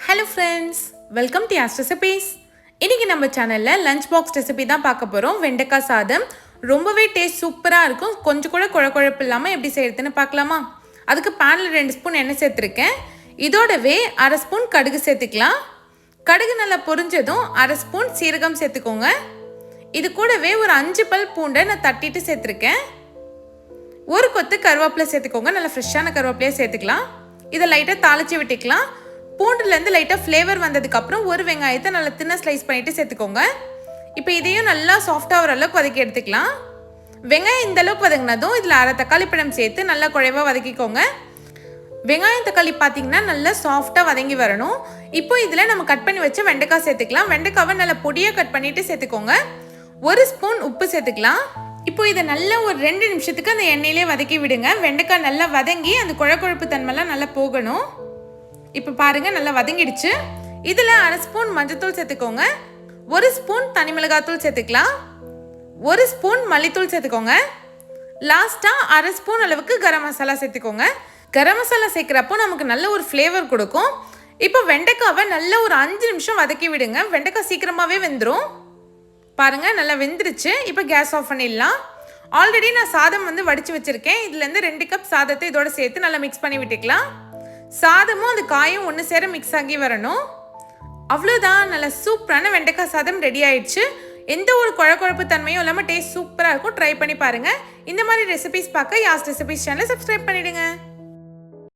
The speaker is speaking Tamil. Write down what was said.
Hello friends, welcome to Yas Recipes. இன்னைக்கு நம்ம சேனல்ல லஞ்ச் பாக்ஸ் ரெசிபி தான் பார்க்க போறோம். வெண்டைக்காய் சாதம் ரொம்பவே டேஸ்ட் சூப்பரா இருக்கும். கொஞ்சம் கூட குழகுழப்பு இல்லாம எப்படி செய்யறதுன்னு பார்க்கலாமா? அதுக்கு panல 2 ஸ்பூன் எண்ணெய் சேர்த்திருக்கேன். இதோடவே 1/2 ஸ்பூன் கடுகு சேர்த்துக்கலாம். கடுகு நல்லா பொரிஞ்சதும் 1/2 ஸ்பூன் சீரகம் சேர்த்துக்கோங்க. இது கூடவே ஒரு 5 பல் பூண்டை நான் தட்டிட்டு சேர்த்திருக்கேன். ஒரு கொத்து கருவேப்பிலை சேர்த்துக்கோங்க. நல்ல ஃப்ரெஷ்ஷான கருவேப்பிலையை சேர்த்துக்கலாம். இதை லைட்டா தாளிச்சு விட்டுக்கலாம். பூண்டுலேருந்து லைட்டாக ஃப்ளேவர் வந்ததுக்கப்புறம் ஒரு வெங்காயத்தை நல்லா தின்ன ஸ்லைஸ் பண்ணிவிட்டு சேர்த்துக்கோங்க. இப்போ இதையும் நல்லா சாஃப்டாக ஒரு அளவுக்கு வதக்கி எடுத்துக்கலாம். வெங்காயம் இந்த அளவுக்கு வதங்கினதும் இதில் 1/2 தக்காளி பழம் சேர்த்து நல்லா குழைவாக வதக்கிக்கோங்க. வெங்காயம் தக்காளி பார்த்தீங்கன்னா நல்லா சாஃப்டாக வதங்கி வரணும். இப்போ இதில் நம்ம கட் பண்ணி வச்சு வெண்டைக்காய் சேர்த்துக்கலாம். வெண்டைக்காவை நல்லா பொடியாக கட் பண்ணிவிட்டு சேர்த்துக்கோங்க. 1 ஸ்பூன் உப்பு சேர்த்துக்கலாம். இப்போ இதை நல்லா ஒரு 2 நிமிஷத்துக்கு அந்த எண்ணெயிலே வதக்கி விடுங்க. வெண்டைக்காய் நல்லா வதங்கி அந்த குழகுழப்பு தன்மைலாம் நல்லா போகணும். இப்போ பாருங்க நல்லா வதங்கிடுச்சு. இதில் 1/2 ஸ்பூன் மஞ்சத்தூள் சேர்த்துக்கோங்க. 1 ஸ்பூன் தனி மிளகாத்தூள் சேர்த்துக்கலாம். 1 ஸ்பூன் மல்லித்தூள் சேர்த்துக்கோங்க. லாஸ்ட்டாக 1/2 ஸ்பூன் அளவுக்கு கரம் மசாலா சேர்த்துக்கோங்க. கரம் மசாலா சேர்க்குறப்போ நமக்கு நல்ல ஒரு ஃப்ளேவர் கொடுக்கும். இப்போ வெண்டைக்காவை நல்லா ஒரு 5 நிமிஷம் வதக்கி விடுங்க. வெண்டைக்காய் சீக்கிரமாகவே வெந்துடும். பாருங்கள் நல்லா வெந்துருச்சு. இப்போ கேஸ் ஆஃப் பண்ணிடலாம். ஆல்ரெடி நான் சாதம் வடித்து வச்சுருக்கேன். இதுலேருந்து 2 கப் சாதத்தை இதோட சேர்த்து நல்லா மிக்ஸ் பண்ணி விட்டுக்கலாம். சாதமும் அந்த காயும் ஒன்று சேர மிக்ஸ் ஆகி வரணும். அவ்வளோதான், நல்லா சூப்பரான வெண்டைக்காய் சாதம் ரெடி ஆயிடுச்சு. எந்த ஒரு குழகுழப்பு தன்மையும் இல்லாமல் டேஸ்ட் சூப்பராக இருக்கும். ட்ரை பண்ணி பாருங்கள். இந்த மாதிரி ரெசிபிஸ் பார்க்க யாஸ் ரெசிபிஸ் சேனலை சப்ஸ்கிரைப் பண்ணிவிடுங்க.